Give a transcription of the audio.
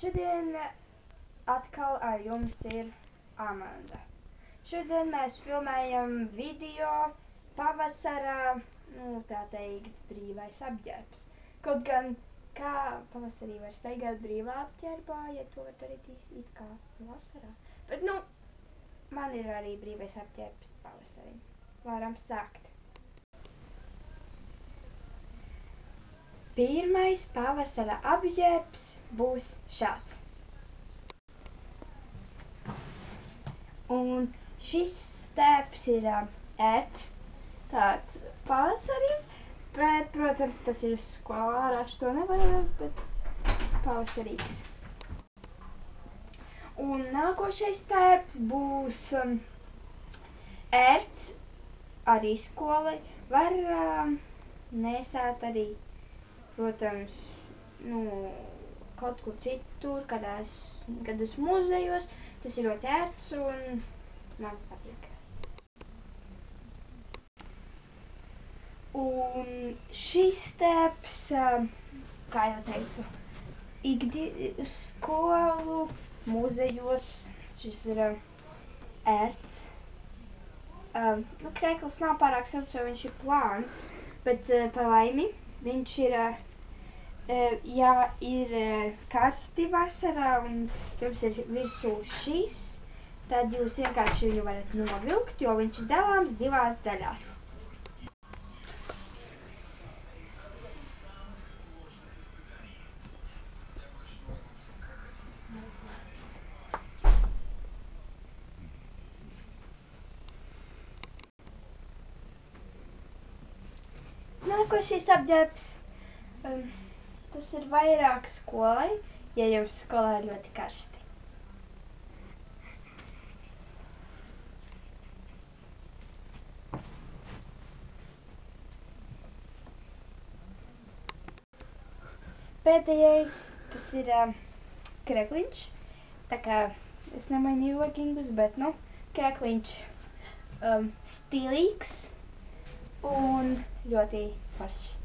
Šodien atkal ar jums ir Amanda. Šodien mēs filmējam video pavasarā, tā teikt, brīvais apģērbs. Kaut gan, kā pavasarī var staigāt brīvā apģērbā, ja to var darīt it kā vasarā. Bet, man ir arī brīvais apģērbs pavasarī. Varam sākt. Pirmais pavasara apģērbs būs šāds. Un šis stēps ir ērts, tāds pavasarim, bet, protams, tas ir uz skolu ārā, to nevar redzēt, bet pavasarīgs. Un nākošais stēps būs ērts arī skolai, var nesāt arī, protams, kaut kur citur, kad uz muzejos, tas ir ļoti ērts un man patīk. Un šis stēps, kā jau teicu, skolu, muzejos, šis ir ērts. Krekls nav pārāk silts, jo viņš ir plāns, bet par laimi viņš ir, ja ir karsti vasarā un jums ir virsū šis, tad jūs vienkārši viņu varat novilkt, jo viņš ir dalāms divās daļās. Nākošais apģērbs, tas ir vairāk skolai, ja jums skolā ir ļoti karsti. Pēdējais, tas ir krekliņš, tā kā es nemainīju legingus, bet, krekliņš stilīgs un ļoti foršs.